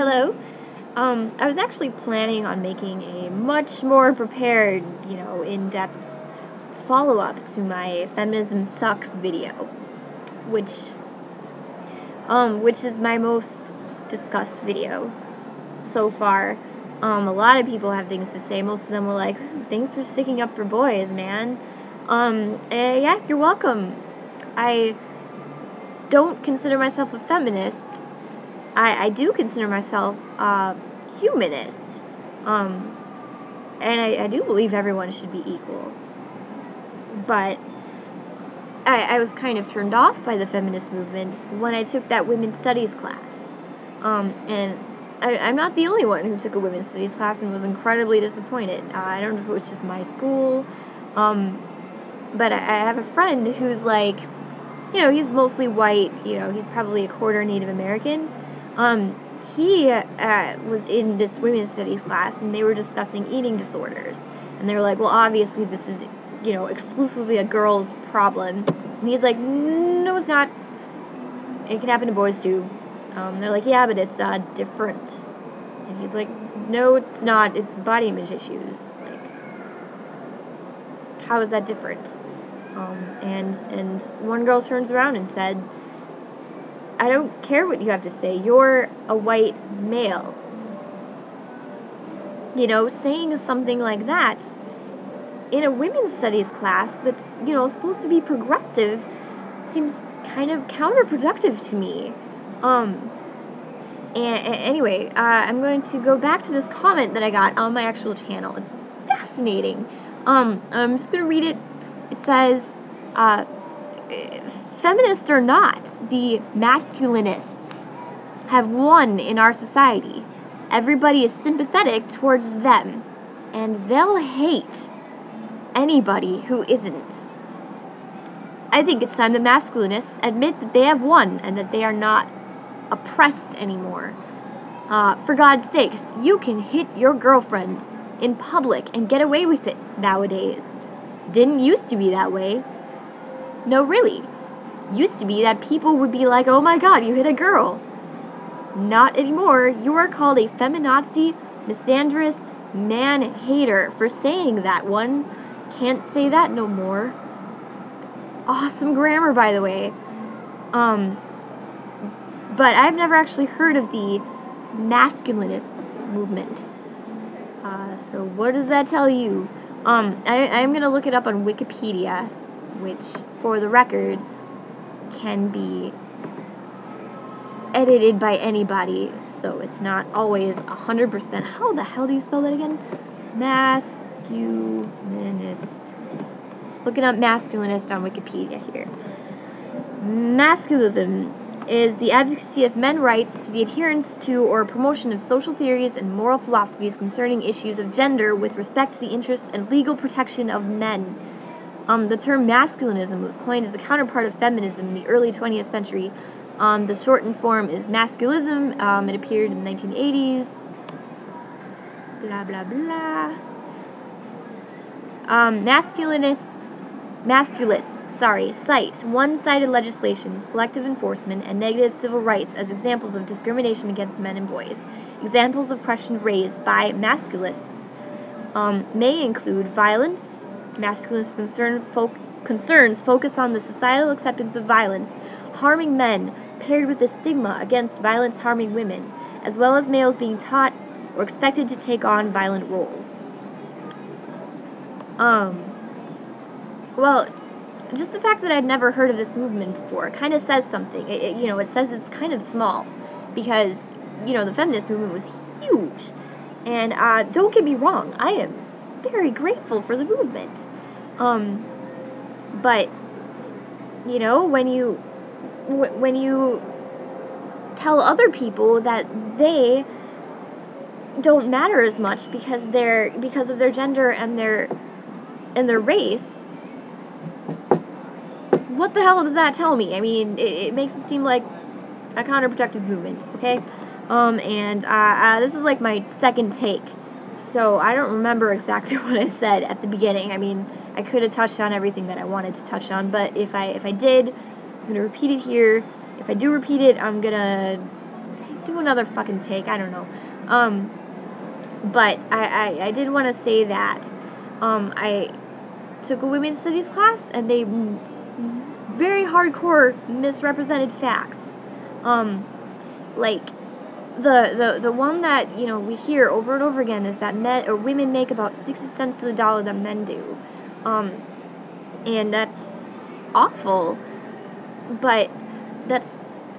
Hello. I was actually planning on making a much more prepared, in-depth follow-up to my Feminism Sucks video, which is my most discussed video so far. A lot of people have things to say. Most of them were like, thanks for sticking up for boys, man. Yeah, you're welcome. I don't consider myself a feminist. I do consider myself a humanist. And I do believe everyone should be equal. But I was kind of turned off by the feminist movement when I took that women's studies class. And I'm not the only one who took a women's studies class and was incredibly disappointed. I don't know if it was just my school, but I have a friend who's like, he's mostly white, he's probably a quarter Native American. He was in this women's studies class, and they were discussing eating disorders. And they were like, well, obviously this is, exclusively a girl's problem. And he's like, no, it's not. It can happen to boys, too. They're like, yeah, but it's different. And he's like, no, it's not. It's body image issues. Like, how is that different? And one girl turns around and said, I don't care what you have to say. You're a white male. Saying something like that in a women's studies class that's, supposed to be progressive seems kind of counterproductive to me. Anyway, I'm going to go back to this comment that I got on my actual channel. It's fascinating. I'm just going to read it. It says, feminists or not, the masculinists have won in our society. Everybody is sympathetic towards them, and they'll hate anybody who isn't. I think it's time the masculinists admit that they have won and that they are not oppressed anymore. For God's sakes, you can hit your girlfriend in public and get away with it nowadays. Didn't used to be that way. No, really. Used to be that people would be like, oh my god, you hit a girl. Not anymore. You are called a feminazi, misandrist, man-hater for saying that. One can't say that no more. Awesome grammar, by the way. But I've never actually heard of the masculinists movement. So what does that tell you? I'm going to look it up on Wikipedia, which, for the record, can be edited by anybody, so it's not always 100%. How the hell do you spell that again? Masculinist. Looking up masculinist on Wikipedia here. Masculinism is the advocacy of men's rights to the adherence to or promotion of social theories and moral philosophies concerning issues of gender with respect to the interests and legal protection of men. The term masculinism was coined as a counterpart of feminism in the early 20th century. The shortened form is masculism. It appeared in the 1980s. Blah, blah, blah. Masculists cite one-sided legislation, selective enforcement, and negative civil rights as examples of discrimination against men and boys. Examples of questions raised by masculists may include violence. Masculinist concerns focus on the societal acceptance of violence harming men paired with the stigma against violence harming women, as well as males being taught or expected to take on violent roles. Well, just the fact that I'd never heard of this movement before kind of says something. It says it's kind of small because, the feminist movement was huge. And don't get me wrong, I am very grateful for the movement. But, when you tell other people that they don't matter as much because of their gender and their race, what the hell does that tell me? I mean, it makes it seem like a counterproductive movement, okay? This is like my second take, so I don't remember exactly what I said at the beginning. I mean, I could have touched on everything that I wanted to touch on, but if I did, I'm going to repeat it here. If I do repeat it, I'm going to do another fucking take. I don't know. But I did want to say that I took a women's studies class, and they very hardcore misrepresented facts. Like the one that we hear over and over again is that women make about 60 cents to the dollar than men do, and that's awful. But that's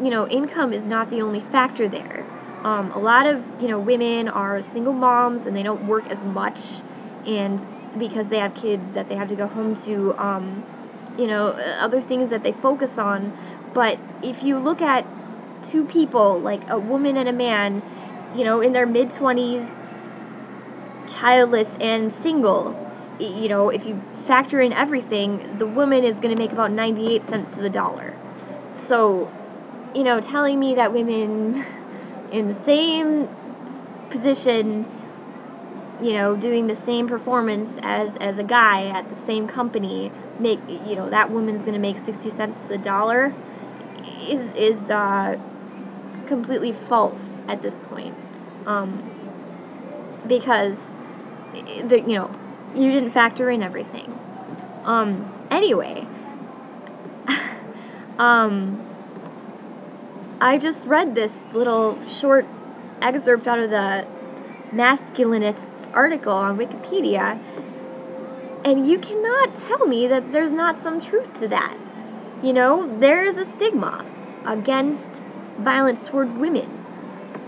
income is not the only factor there. A lot of women are single moms and they don't work as much, and because they have kids that they have to go home to, other things that they focus on. But if you look at two people, like a woman and a man, in their mid-20s, childless and single, if you factor in everything, the woman is going to make about 98 cents to the dollar. So, telling me that women in the same position, doing the same performance as a guy at the same company, that woman's going to make 60 cents to the dollar is completely false at this point. Because, you didn't factor in everything. Anyway, I just read this little short excerpt out of the Masculinists article on Wikipedia, and you cannot tell me that there's not some truth to that. There is a stigma against violence towards women.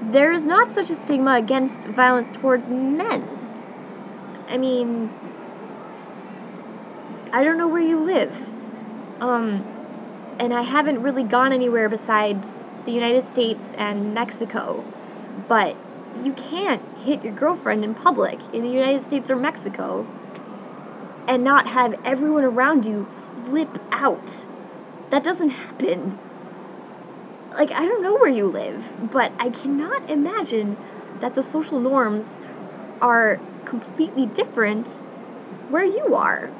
There is not such a stigma against violence towards men. I mean, I don't know where you live. And I haven't really gone anywhere besides the United States and Mexico. But you can't hit your girlfriend in public in the United States or Mexico and not have everyone around you flip out. That doesn't happen. Like, I don't know where you live, but I cannot imagine that the social norms are completely different where you are.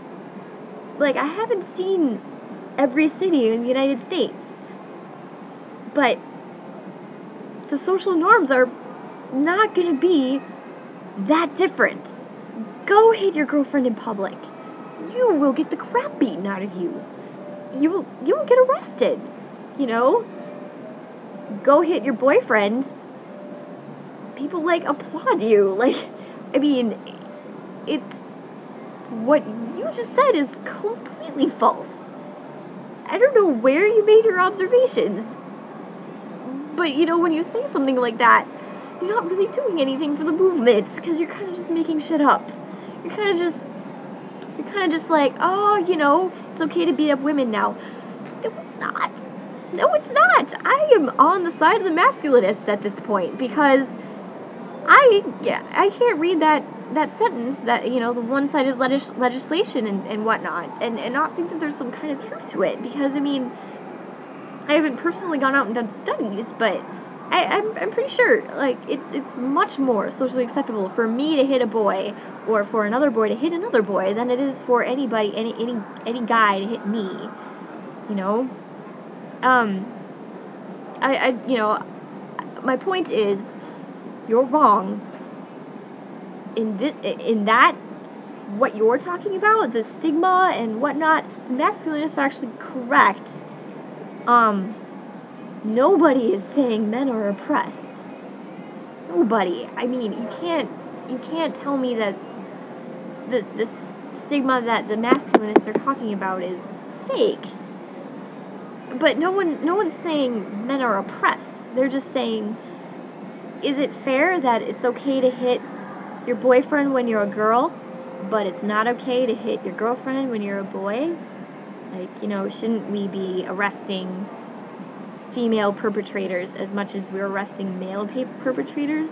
Like, I haven't seen every city in the United States, but the social norms are not going to be that different. Go hit your girlfriend in public. You will get the crap beaten out of you. You will get arrested. Go hit your boyfriend. People applaud you. I mean, it's what you just said is completely false. I don't know where you made your observations, but when you say something like that, you're not really doing anything for the movement, because you're kind of just making shit up. You're kind of just like, oh, it's okay to beat up women now. No, it's not. No, it's not. I am on the side of the masculinists at this point, because I can't read that sentence, that, the one-sided legislation and whatnot, and not think that there's some kind of truth to it, because, I mean, I haven't personally gone out and done studies, but I'm pretty sure, it's much more socially acceptable for me to hit a boy, or for another boy to hit another boy, than it is for anybody, any guy to hit me, my point is, you're wrong. In that, what you're talking about, the stigma and whatnot, the masculinists are actually correct. Nobody is saying men are oppressed. Nobody. I mean, you can't tell me that this stigma that the masculinists are talking about is fake. But no one's saying men are oppressed. They're just saying, is it fair that it's okay to hit your boyfriend when you're a girl, but it's not okay to hit your girlfriend when you're a boy? Shouldn't we be arresting female perpetrators as much as we're arresting male perpetrators?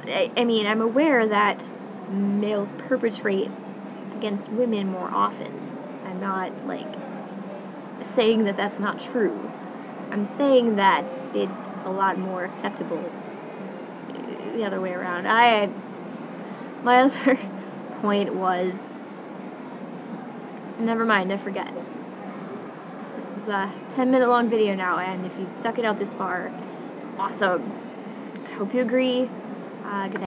I mean, I'm aware that males perpetrate against women more often. I'm not, saying that that's not true. I'm saying that it's a lot more acceptable the other way around. My other point was, never mind, I forget. This is is a 10-minute long video now, and if you've stuck it out this far, awesome. I hope you agree. Good night.